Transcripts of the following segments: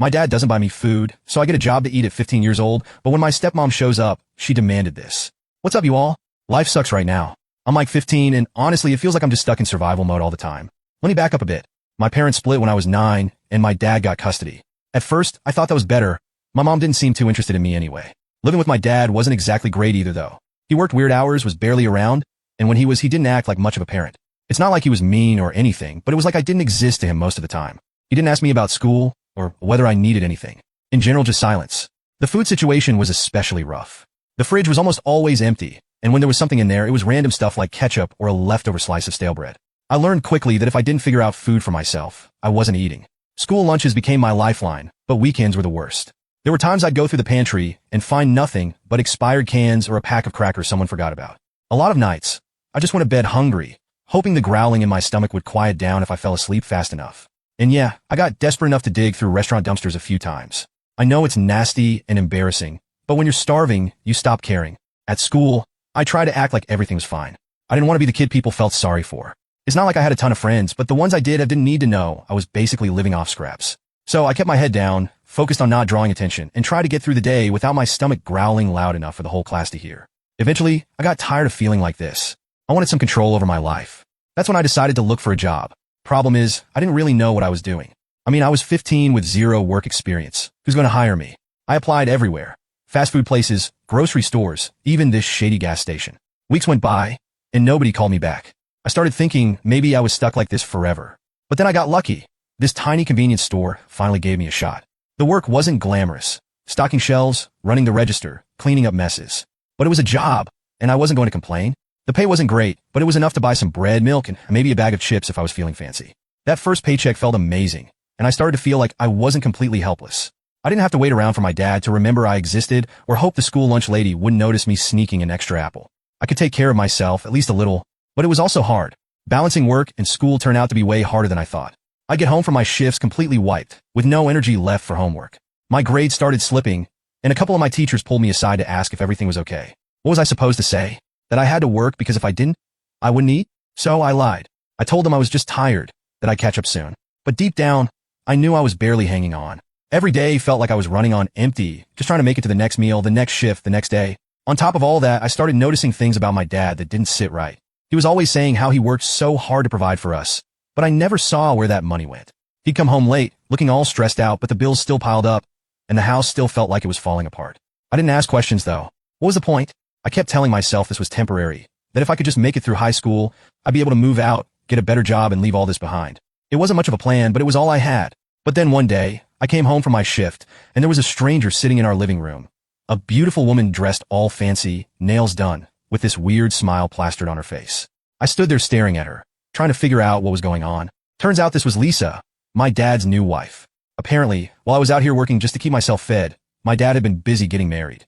My dad doesn't buy me food, so I get a job to eat at 15 years old, but when my stepmom shows up, she demanded this. What's up, you all? Life sucks right now. I'm like 15, and honestly, it feels like I'm just stuck in survival mode all the time. Let me back up a bit. My parents split when I was 9, and my dad got custody. At first, I thought that was better. My mom didn't seem too interested in me anyway. Living with my dad wasn't exactly great either, though. He worked weird hours, was barely around, and when he didn't act like much of a parent. It's not like he was mean or anything, but it was like I didn't exist to him most of the time. He didn't ask me about school or whether I needed anything. In general, just silence. The food situation was especially rough. The fridge was almost always empty, and when there was something in there, it was random stuff like ketchup or a leftover slice of stale bread. I learned quickly that if I didn't figure out food for myself, I wasn't eating. School lunches became my lifeline, but weekends were the worst. There were times I'd go through the pantry and find nothing but expired cans or a pack of crackers someone forgot about. A lot of nights, I just went to bed hungry, hoping the growling in my stomach would quiet down if I fell asleep fast enough. And yeah, I got desperate enough to dig through restaurant dumpsters a few times. I know it's nasty and embarrassing, but when you're starving, you stop caring. At school, I tried to act like everything was fine. I didn't want to be the kid people felt sorry for. It's not like I had a ton of friends, but the ones I did I didn't need to know I was basically living off scraps. So I kept my head down, focused on not drawing attention, and tried to get through the day without my stomach growling loud enough for the whole class to hear. Eventually, I got tired of feeling like this. I wanted some control over my life. That's when I decided to look for a job. Problem is, I didn't really know what I was doing. I was 15 with zero work experience. Who's going to hire me? I applied everywhere. Fast food places, grocery stores, even this shady gas station. Weeks went by, and nobody called me back. I started thinking maybe I was stuck like this forever. But then I got lucky. This tiny convenience store finally gave me a shot. The work wasn't glamorous. Stocking shelves, running the register, cleaning up messes. But it was a job, and I wasn't going to complain. The pay wasn't great, but it was enough to buy some bread, milk, and maybe a bag of chips if I was feeling fancy. That first paycheck felt amazing, and I started to feel like I wasn't completely helpless. I didn't have to wait around for my dad to remember I existed or hope the school lunch lady wouldn't notice me sneaking an extra apple. I could take care of myself, at least a little, but it was also hard. Balancing work and school turned out to be way harder than I thought. I'd get home from my shifts completely wiped, with no energy left for homework. My grades started slipping, and a couple of my teachers pulled me aside to ask if everything was okay. What was I supposed to say? That I had to work because if I didn't, I wouldn't eat? So I lied. I told them I was just tired, that I'd catch up soon. But deep down, I knew I was barely hanging on. Every day felt like I was running on empty, just trying to make it to the next meal, the next shift, the next day. On top of all that, I started noticing things about my dad that didn't sit right. He was always saying how he worked so hard to provide for us, but I never saw where that money went. He'd come home late, looking all stressed out, but the bills still piled up, and the house still felt like it was falling apart. I didn't ask questions, though. What was the point? I kept telling myself this was temporary, that if I could just make it through high school, I'd be able to move out, get a better job, and leave all this behind. It wasn't much of a plan, but it was all I had. But then one day, I came home from my shift, and there was a stranger sitting in our living room. A beautiful woman dressed all fancy, nails done, with this weird smile plastered on her face. I stood there staring at her, trying to figure out what was going on. Turns out this was Lisa, my dad's new wife. Apparently, while I was out here working just to keep myself fed, my dad had been busy getting married.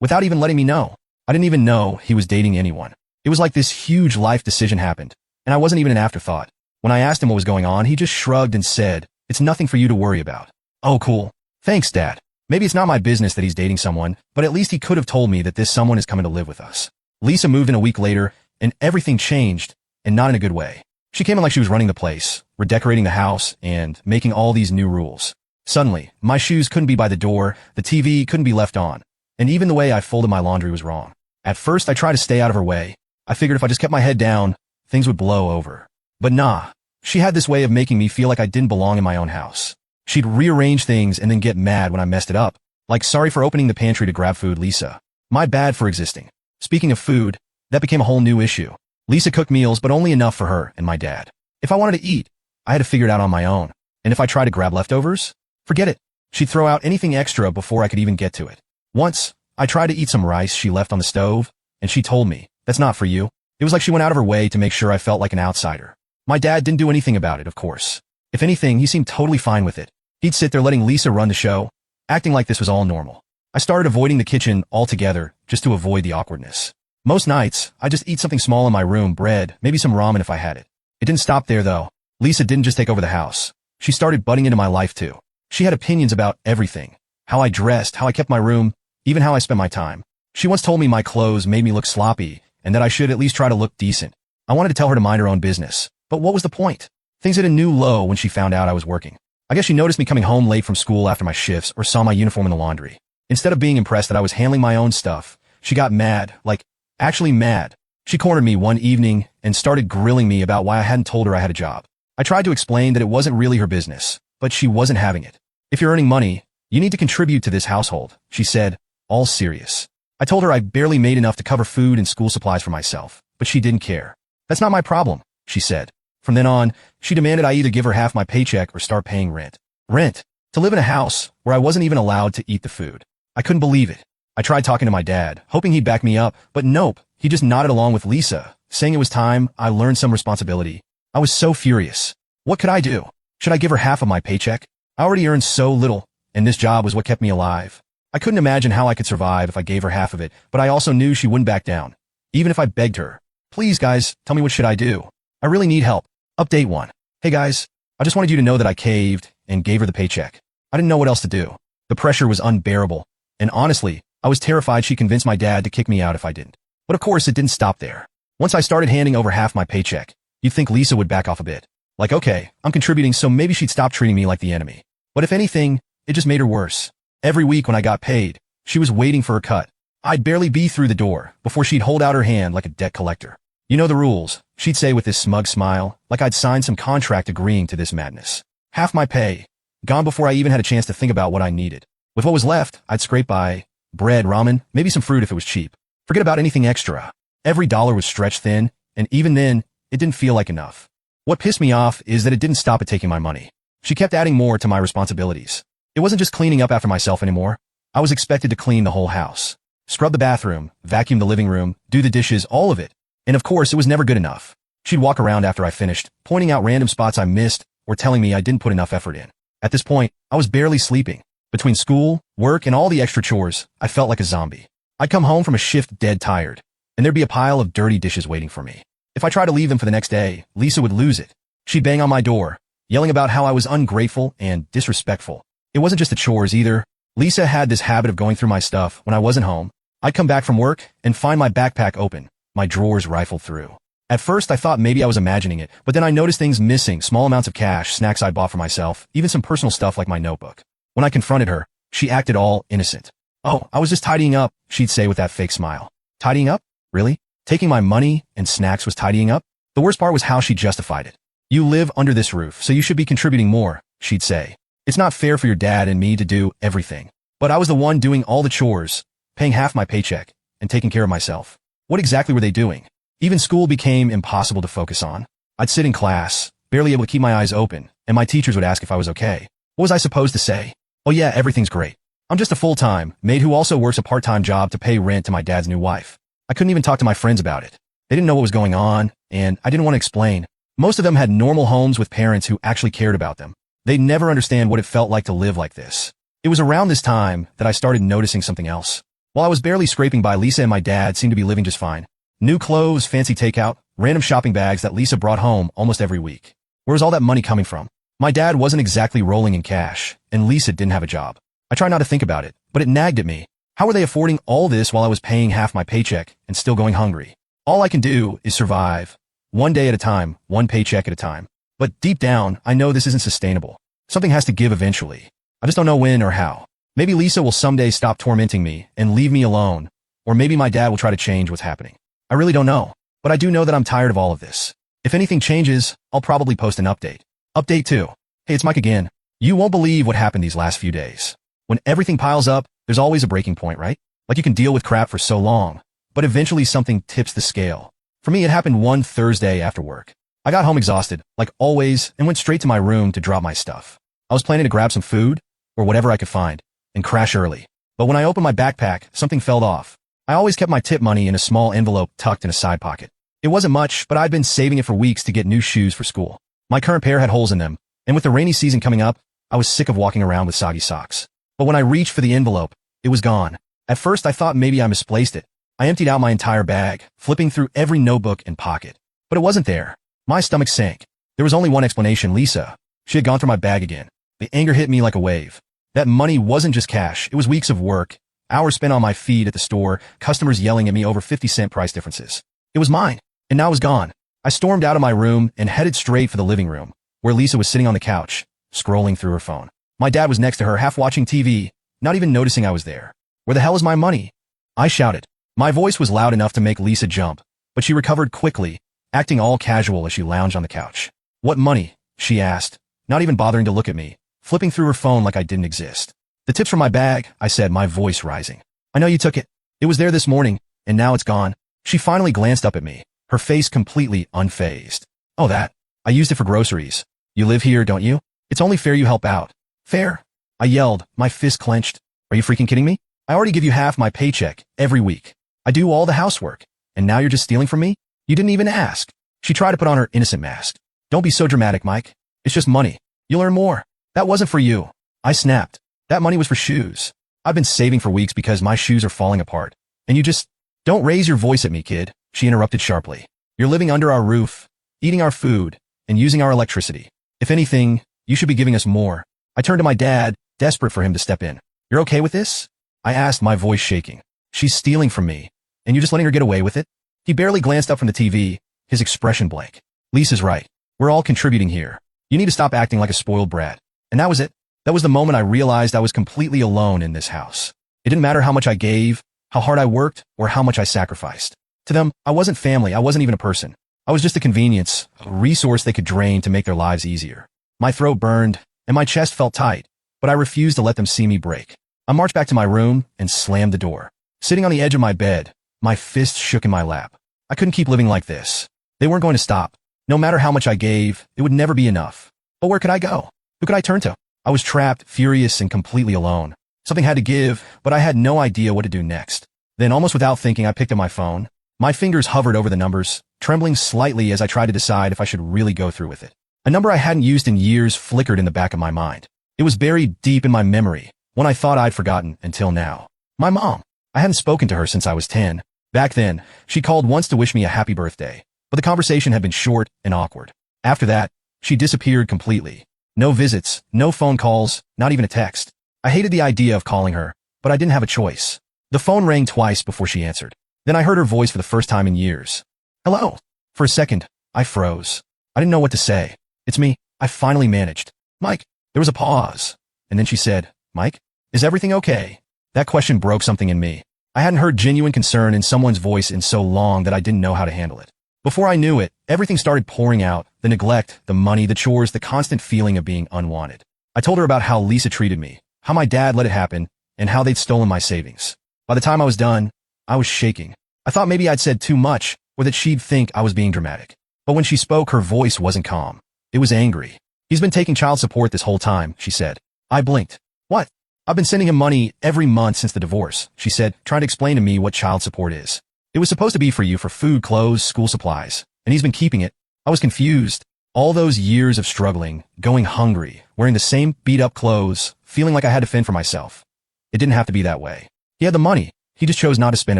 Without even letting me know. I didn't even know he was dating anyone. It was like this huge life decision happened, and I wasn't even an afterthought. When I asked him what was going on, he just shrugged and said, "It's nothing for you to worry about." Oh, cool. Thanks, Dad. Maybe it's not my business that he's dating someone, but at least he could have told me that this someone is coming to live with us. Lisa moved in a week later, and everything changed, and not in a good way. She came in like she was running the place, redecorating the house, and making all these new rules. Suddenly, my shoes couldn't be by the door, the TV couldn't be left on, and even the way I folded my laundry was wrong. At first, I tried to stay out of her way. I figured if I just kept my head down, things would blow over. But nah, she had this way of making me feel like I didn't belong in my own house. She'd rearrange things and then get mad when I messed it up. Like, sorry for opening the pantry to grab food, Lisa. My bad for existing. Speaking of food, that became a whole new issue. Lisa cooked meals, but only enough for her and my dad. If I wanted to eat, I had to figure it out on my own. And if I tried to grab leftovers, forget it. She'd throw out anything extra before I could even get to it. Once, I tried to eat some rice she left on the stove, and she told me, "That's not for you." It was like she went out of her way to make sure I felt like an outsider. My dad didn't do anything about it, of course. If anything, he seemed totally fine with it. He'd sit there letting Lisa run the show, acting like this was all normal. I started avoiding the kitchen altogether just to avoid the awkwardness. Most nights, I just eat something small in my room, bread, maybe some ramen if I had it. It didn't stop there, though. Lisa didn't just take over the house. She started butting into my life, too. She had opinions about everything. How I dressed, how I kept my room, even how I spent my time. She once told me my clothes made me look sloppy, and that I should at least try to look decent. I wanted to tell her to mind her own business. But what was the point? Things hit a new low when she found out I was working. I guess she noticed me coming home late from school after my shifts or saw my uniform in the laundry. Instead of being impressed that I was handling my own stuff, she got mad, like, actually mad. She cornered me one evening and started grilling me about why I hadn't told her I had a job. I tried to explain that it wasn't really her business, but she wasn't having it. If you're earning money, you need to contribute to this household, she said, all serious. I told her I barely made enough to cover food and school supplies for myself, but she didn't care. That's not my problem, she said. From then on, she demanded I either give her half my paycheck or start paying rent. Rent. To live in a house where I wasn't even allowed to eat the food. I couldn't believe it. I tried talking to my dad, hoping he'd back me up, but nope, he just nodded along with Lisa, saying it was time I learned some responsibility. I was so furious. What could I do? Should I give her half of my paycheck? I already earned so little, and this job was what kept me alive. I couldn't imagine how I could survive if I gave her half of it, but I also knew she wouldn't back down, even if I begged her. Please, guys, tell me what should I do? I really need help. Update 1. Hey guys, I just wanted you to know that I caved and gave her the paycheck. I didn't know what else to do. The pressure was unbearable, and honestly, I was terrified she'd convince my dad to kick me out if I didn't. But of course, it didn't stop there. Once I started handing over half my paycheck, you'd think Lisa would back off a bit. Like, okay, I'm contributing, so maybe she'd stop treating me like the enemy. But if anything, it just made her worse. Every week when I got paid, she was waiting for her cut. I'd barely be through the door before she'd hold out her hand like a debt collector. You know the rules, she'd say with this smug smile, like I'd signed some contract agreeing to this madness. Half my pay, gone before I even had a chance to think about what I needed. With what was left, I'd scrape by bread, ramen, maybe some fruit if it was cheap. Forget about anything extra. Every dollar was stretched thin, and even then, it didn't feel like enough. What pissed me off is that it didn't stop at taking my money. She kept adding more to my responsibilities. It wasn't just cleaning up after myself anymore. I was expected to clean the whole house. Scrub the bathroom, vacuum the living room, do the dishes, all of it. And of course, it was never good enough. She'd walk around after I finished, pointing out random spots I missed or telling me I didn't put enough effort in. At this point, I was barely sleeping. Between school, work, and all the extra chores, I felt like a zombie. I'd come home from a shift dead tired, and there'd be a pile of dirty dishes waiting for me. If I tried to leave them for the next day, Lisa would lose it. She'd bang on my door, yelling about how I was ungrateful and disrespectful. It wasn't just the chores either. Lisa had this habit of going through my stuff when I wasn't home. I'd come back from work and find my backpack open, my drawers rifled through. At first, I thought maybe I was imagining it, but then I noticed things missing, small amounts of cash, snacks I'd bought for myself, even some personal stuff like my notebook. When I confronted her, she acted all innocent. Oh, I was just tidying up, she'd say with that fake smile. Tidying up? Really? Taking my money and snacks was tidying up? The worst part was how she justified it. You live under this roof, so you should be contributing more, she'd say. It's not fair for your dad and me to do everything. But I was the one doing all the chores, paying half my paycheck, and taking care of myself. What exactly were they doing? Even school became impossible to focus on. I'd sit in class, barely able to keep my eyes open, and my teachers would ask if I was okay. What was I supposed to say? Oh yeah, everything's great. I'm just a full-time maid who also works a part-time job to pay rent to my dad's new wife. I couldn't even talk to my friends about it. They didn't know what was going on, and I didn't want to explain. Most of them had normal homes with parents who actually cared about them. They'd never understand what it felt like to live like this. It was around this time that I started noticing something else. While I was barely scraping by, Lisa and my dad seemed to be living just fine. New clothes, fancy takeout, random shopping bags that Lisa brought home almost every week. Where was all that money coming from? My dad wasn't exactly rolling in cash, and Lisa didn't have a job. I tried not to think about it, but it nagged at me. How were they affording all this while I was paying half my paycheck and still going hungry? All I can do is survive. One day at a time, one paycheck at a time. But deep down, I know this isn't sustainable. Something has to give eventually. I just don't know when or how. Maybe Lisa will someday stop tormenting me and leave me alone, or maybe my dad will try to change what's happening. I really don't know, but I do know that I'm tired of all of this. If anything changes, I'll probably post an update. Update 2. Hey, it's Mike again. You won't believe what happened these last few days. When everything piles up, there's always a breaking point, right? Like you can deal with crap for so long, but eventually something tips the scale. For me, it happened one Thursday after work. I got home exhausted, like always, and went straight to my room to drop my stuff. I was planning to grab some food, or whatever I could find, and crash early. But when I opened my backpack, something fell off. I always kept my tip money in a small envelope tucked in a side pocket. It wasn't much, but I'd been saving it for weeks to get new shoes for school. My current pair had holes in them, and with the rainy season coming up, I was sick of walking around with soggy socks. But when I reached for the envelope, it was gone. At first, I thought maybe I misplaced it. I emptied out my entire bag, flipping through every notebook and pocket. But it wasn't there. My stomach sank. There was only one explanation, Lisa. She had gone through my bag again. The anger hit me like a wave. That money wasn't just cash. It was weeks of work, hours spent on my feed at the store, customers yelling at me over 50-cent price differences. It was mine, and now it was gone. I stormed out of my room and headed straight for the living room, where Lisa was sitting on the couch, scrolling through her phone. My dad was next to her, half watching TV, not even noticing I was there. Where the hell is my money? I shouted. My voice was loud enough to make Lisa jump, but she recovered quickly, acting all casual as she lounged on the couch. What money? She asked, not even bothering to look at me, flipping through her phone like I didn't exist. The tips from my bag, I said, my voice rising. I know you took it. It was there this morning, and now it's gone. She finally glanced up at me, her face completely unfazed. Oh, that. I used it for groceries. You live here, don't you? It's only fair you help out. Fair? I yelled, my fist clenched. Are you freaking kidding me? I already give you half my paycheck every week. I do all the housework, and now you're just stealing from me? You didn't even ask. She tried to put on her innocent mask. Don't be so dramatic, Mike. It's just money. You'll earn more. That wasn't for you. I snapped. That money was for shoes. I've been saving for weeks because my shoes are falling apart. And you just... Don't raise your voice at me, kid, she interrupted sharply. You're living under our roof, eating our food, and using our electricity. If anything, you should be giving us more. I turned to my dad, desperate for him to step in. You're okay with this? I asked, my voice shaking. She's stealing from me, and you're just letting her get away with it? He barely glanced up from the TV, his expression blank. Lisa's right. We're all contributing here. You need to stop acting like a spoiled brat. And that was it. That was the moment I realized I was completely alone in this house. It didn't matter how much I gave, how hard I worked, or how much I sacrificed. To them, I wasn't family, I wasn't even a person. I was just a convenience, a resource they could drain to make their lives easier. My throat burned, and my chest felt tight, but I refused to let them see me break. I marched back to my room and slammed the door. Sitting on the edge of my bed, my fist shook in my lap. I couldn't keep living like this. They weren't going to stop. No matter how much I gave, it would never be enough. But where could I go? Who could I turn to? I was trapped, furious, and completely alone. Something had to give, but I had no idea what to do next. Then, almost without thinking, I picked up my phone. My fingers hovered over the numbers, trembling slightly as I tried to decide if I should really go through with it. A number I hadn't used in years flickered in the back of my mind. It was buried deep in my memory, one I thought I'd forgotten until now. My mom. I hadn't spoken to her since I was 10. Back then, she called once to wish me a happy birthday, but the conversation had been short and awkward. After that, she disappeared completely. No visits, no phone calls, not even a text. I hated the idea of calling her, but I didn't have a choice. The phone rang twice before she answered. Then I heard her voice for the first time in years. Hello. For a second, I froze. I didn't know what to say. It's me. I finally managed. Mike. There was a pause. And then she said, Mike, is everything okay? That question broke something in me. I hadn't heard genuine concern in someone's voice in so long that I didn't know how to handle it. Before I knew it, everything started pouring out. The neglect, the money, the chores, the constant feeling of being unwanted. I told her about how Lisa treated me, how my dad let it happen, and how they'd stolen my savings. By the time I was done, I was shaking. I thought maybe I'd said too much, or that she'd think I was being dramatic. But when she spoke, her voice wasn't calm. It was angry. He's been taking child support this whole time, she said. I blinked. What? I've been sending him money every month since the divorce, she said, trying to explain to me what child support is. It was supposed to be for you for food, clothes, school supplies, and he's been keeping it. I was confused. All those years of struggling, going hungry, wearing the same beat-up clothes, feeling like I had to fend for myself. It didn't have to be that way. He had the money. He just chose not to spend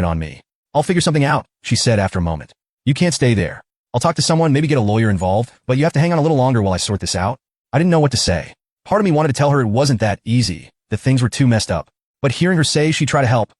it on me. I'll figure something out, she said after a moment. You can't stay there. I'll talk to someone, maybe get a lawyer involved, but you have to hang on a little longer while I sort this out. I didn't know what to say. Part of me wanted to tell her it wasn't that easy, that things were too messed up. But hearing her say she'd try to help,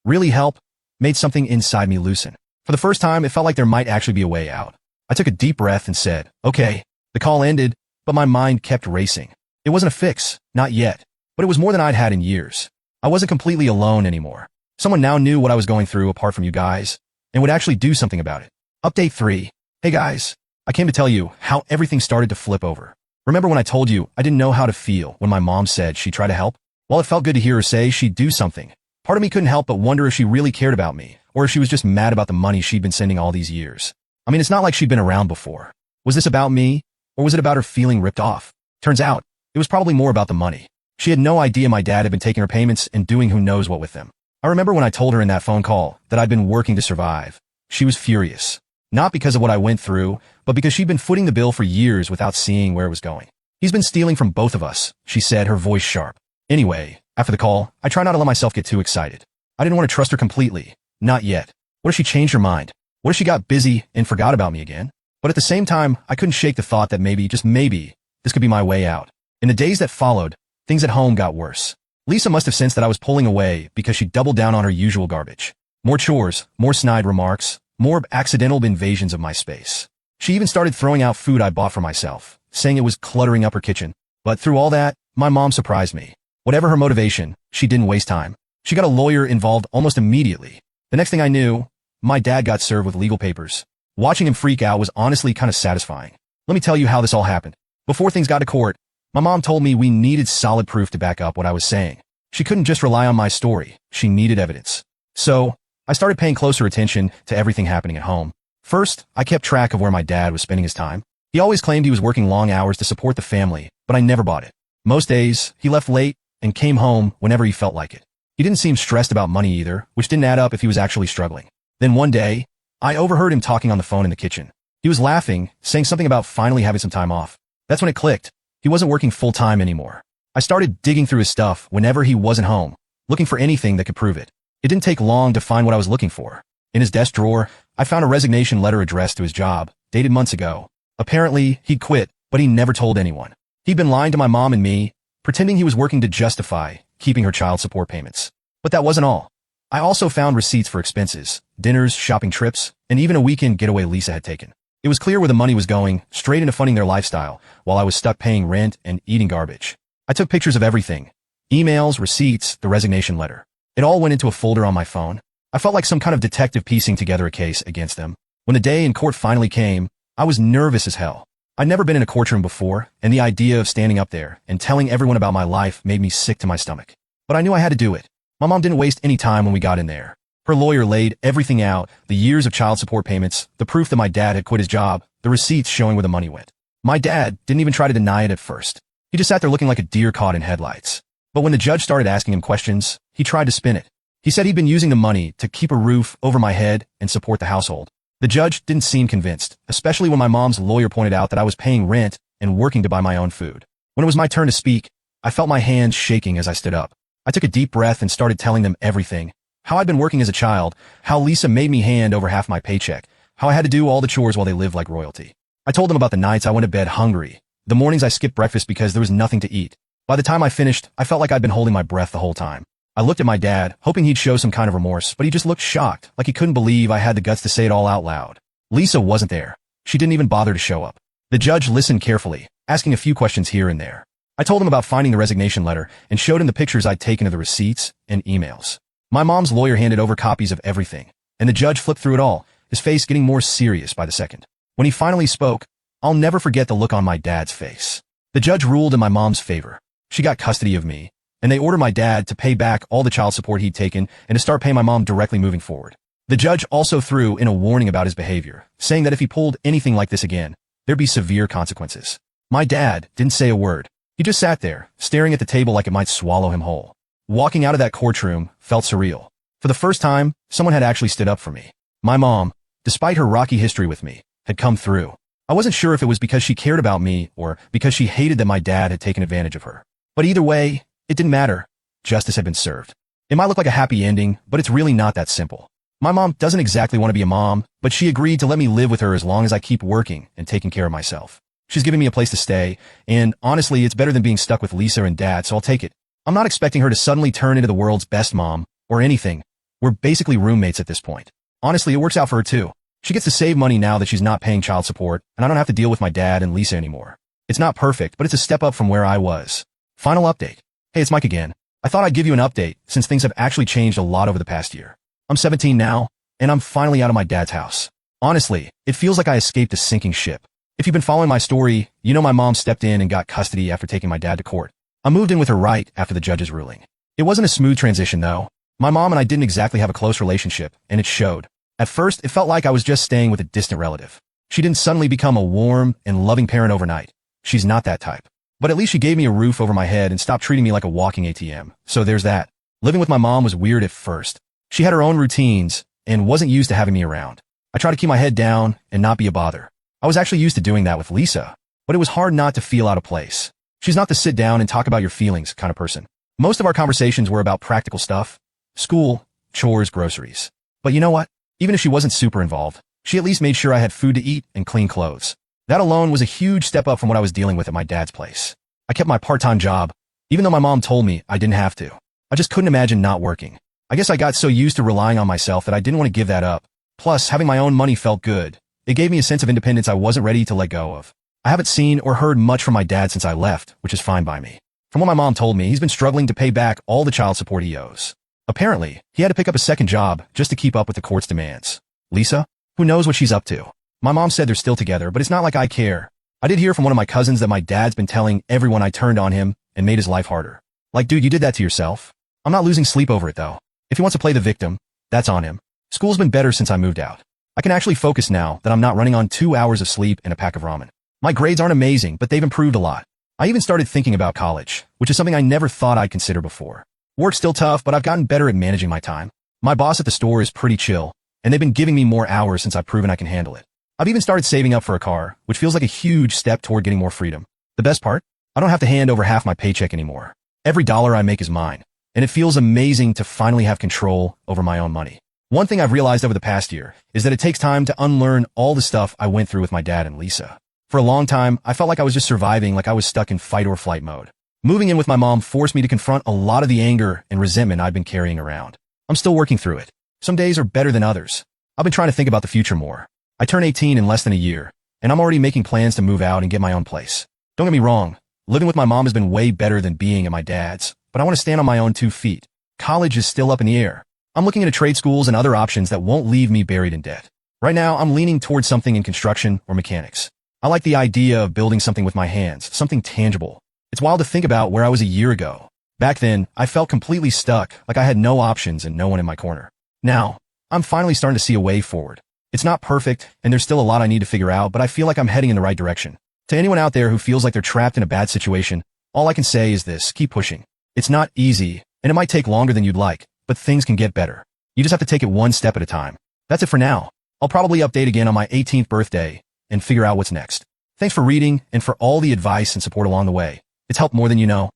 really help, made something inside me loosen. For the first time, it felt like there might actually be a way out. I took a deep breath and said, okay. The call ended, but my mind kept racing. It wasn't a fix, not yet, but it was more than I'd had in years. I wasn't completely alone anymore. Someone now knew what I was going through apart from you guys, and would actually do something about it. Update 3. Hey guys, I came to tell you how everything started to flip over. Remember when I told you I didn't know how to feel when my mom said she'd try to help? While it felt good to hear her say she'd do something, part of me couldn't help but wonder if she really cared about me, or if she was just mad about the money she'd been sending all these years. I mean, it's not like she'd been around before. Was this about me, or was it about her feeling ripped off? Turns out, it was probably more about the money. She had no idea my dad had been taking her payments and doing who knows what with them. I remember when I told her in that phone call that I'd been working to survive. She was furious. Not because of what I went through, but because she'd been footing the bill for years without seeing where it was going. He's been stealing from both of us, she said, her voice sharp. Anyway, after the call, I try not to let myself get too excited. I didn't want to trust her completely. Not yet. What if she changed her mind? What if she got busy and forgot about me again? But at the same time, I couldn't shake the thought that maybe, just maybe, this could be my way out. In the days that followed, things at home got worse. Lisa must have sensed that I was pulling away because she doubled down on her usual garbage. More chores, more snide remarks, more accidental invasions of my space. She even started throwing out food I bought for myself, saying it was cluttering up her kitchen. But through all that, my mom surprised me. Whatever her motivation, she didn't waste time. She got a lawyer involved almost immediately. The next thing I knew, my dad got served with legal papers. Watching him freak out was honestly kind of satisfying. Let me tell you how this all happened. Before things got to court, my mom told me we needed solid proof to back up what I was saying. She couldn't just rely on my story. She needed evidence. So, I started paying closer attention to everything happening at home. First, I kept track of where my dad was spending his time. He always claimed he was working long hours to support the family, but I never bought it. Most days, he left late and came home whenever he felt like it. He didn't seem stressed about money either, which didn't add up if he was actually struggling. Then one day, I overheard him talking on the phone in the kitchen. He was laughing, saying something about finally having some time off. That's when it clicked. He wasn't working full-time anymore. I started digging through his stuff whenever he wasn't home, looking for anything that could prove it. It didn't take long to find what I was looking for. In his desk drawer, I found a resignation letter addressed to his job, dated months ago. Apparently, he'd quit, but he never told anyone. He'd been lying to my mom and me, pretending he was working to justify keeping her child support payments. But that wasn't all. I also found receipts for expenses, dinners, shopping trips, and even a weekend getaway Lisa had taken. It was clear where the money was going, straight into funding their lifestyle, while I was stuck paying rent and eating garbage. I took pictures of everything. Emails, receipts, the resignation letter. It all went into a folder on my phone. I felt like some kind of detective piecing together a case against them. When the day in court finally came, I was nervous as hell. I'd never been in a courtroom before, and the idea of standing up there and telling everyone about my life made me sick to my stomach. But I knew I had to do it. My mom didn't waste any time when we got in there. Her lawyer laid everything out, the years of child support payments, the proof that my dad had quit his job, the receipts showing where the money went. My dad didn't even try to deny it at first. He just sat there looking like a deer caught in headlights. But when the judge started asking him questions, he tried to spin it. He said he'd been using the money to keep a roof over my head and support the household. The judge didn't seem convinced, especially when my mom's lawyer pointed out that I was paying rent and working to buy my own food. When it was my turn to speak, I felt my hands shaking as I stood up. I took a deep breath and started telling them everything. How I'd been working as a child, how Lisa made me hand over half my paycheck, how I had to do all the chores while they lived like royalty. I told them about the nights I went to bed hungry, the mornings I skipped breakfast because there was nothing to eat. By the time I finished, I felt like I'd been holding my breath the whole time. I looked at my dad, hoping he'd show some kind of remorse, but he just looked shocked, like he couldn't believe I had the guts to say it all out loud. Lisa wasn't there. She didn't even bother to show up. The judge listened carefully, asking a few questions here and there. I told him about finding the resignation letter and showed him the pictures I'd taken of the receipts and emails. My mom's lawyer handed over copies of everything, and the judge flipped through it all, his face getting more serious by the second. When he finally spoke, I'll never forget the look on my dad's face. The judge ruled in my mom's favor. She got custody of me, and they ordered my dad to pay back all the child support he'd taken and to start paying my mom directly moving forward. The judge also threw in a warning about his behavior, saying that if he pulled anything like this again, there'd be severe consequences. My dad didn't say a word. He just sat there, staring at the table like it might swallow him whole. Walking out of that courtroom felt surreal. For the first time, someone had actually stood up for me. My mom, despite her rocky history with me, had come through. I wasn't sure if it was because she cared about me or because she hated that my dad had taken advantage of her. But either way, it didn't matter. Justice had been served. It might look like a happy ending, but it's really not that simple. My mom doesn't exactly want to be a mom, but she agreed to let me live with her as long as I keep working and taking care of myself. She's giving me a place to stay, and honestly, it's better than being stuck with Lisa and Dad, so I'll take it. I'm not expecting her to suddenly turn into the world's best mom, or anything. We're basically roommates at this point. Honestly, it works out for her too. She gets to save money now that she's not paying child support, and I don't have to deal with my dad and Lisa anymore. It's not perfect, but it's a step up from where I was. Final update. Hey, it's Mike again. I thought I'd give you an update, since things have actually changed a lot over the past year. I'm 17 now, and I'm finally out of my dad's house. Honestly, it feels like I escaped a sinking ship. If you've been following my story, you know my mom stepped in and got custody after taking my dad to court. I moved in with her right after the judge's ruling. It wasn't a smooth transition, though. My mom and I didn't exactly have a close relationship, and it showed. At first, it felt like I was just staying with a distant relative. She didn't suddenly become a warm and loving parent overnight. She's not that type. But at least she gave me a roof over my head and stopped treating me like a walking ATM. So there's that. Living with my mom was weird at first. She had her own routines and wasn't used to having me around. I tried to keep my head down and not be a bother. I was actually used to doing that with Lisa, but it was hard not to feel out of place. She's not the sit down and talk about your feelings kind of person. Most of our conversations were about practical stuff, school, chores, groceries. But you know what? Even if she wasn't super involved, she at least made sure I had food to eat and clean clothes. That alone was a huge step up from what I was dealing with at my dad's place. I kept my part-time job, even though my mom told me I didn't have to. I just couldn't imagine not working. I guess I got so used to relying on myself that I didn't want to give that up. Plus, having my own money felt good. It gave me a sense of independence I wasn't ready to let go of. I haven't seen or heard much from my dad since I left, which is fine by me. From what my mom told me, he's been struggling to pay back all the child support he owes. Apparently, he had to pick up a second job just to keep up with the court's demands. Lisa? Who knows what she's up to? My mom said they're still together, but it's not like I care. I did hear from one of my cousins that my dad's been telling everyone I turned on him and made his life harder. Like, dude, you did that to yourself. I'm not losing sleep over it, though. If he wants to play the victim, that's on him. School's been better since I moved out. I can actually focus now that I'm not running on 2 hours of sleep and a pack of ramen. My grades aren't amazing, but they've improved a lot. I even started thinking about college, which is something I never thought I'd consider before. Work's still tough, but I've gotten better at managing my time. My boss at the store is pretty chill, and they've been giving me more hours since I've proven I can handle it. I've even started saving up for a car, which feels like a huge step toward getting more freedom. The best part? I don't have to hand over half my paycheck anymore. Every dollar I make is mine, and it feels amazing to finally have control over my own money. One thing I've realized over the past year is that it takes time to unlearn all the stuff I went through with my dad and Lisa. For a long time, I felt like I was just surviving, like I was stuck in fight or flight mode. Moving in with my mom forced me to confront a lot of the anger and resentment I've been carrying around. I'm still working through it. Some days are better than others. I've been trying to think about the future more. I turn 18 in less than a year, and I'm already making plans to move out and get my own place. Don't get me wrong, living with my mom has been way better than being at my dad's, but I want to stand on my own 2 feet. College is still up in the air. I'm looking into trade schools and other options that won't leave me buried in debt. Right now, I'm leaning towards something in construction or mechanics. I like the idea of building something with my hands, something tangible. It's wild to think about where I was a year ago. Back then, I felt completely stuck, like I had no options and no one in my corner. Now, I'm finally starting to see a way forward. It's not perfect, and there's still a lot I need to figure out, but I feel like I'm heading in the right direction. To anyone out there who feels like they're trapped in a bad situation, all I can say is this: keep pushing. It's not easy, and it might take longer than you'd like, but things can get better. You just have to take it one step at a time. That's it for now. I'll probably update again on my 18th birthday and figure out what's next. Thanks for reading and for all the advice and support along the way. It's helped more than you know.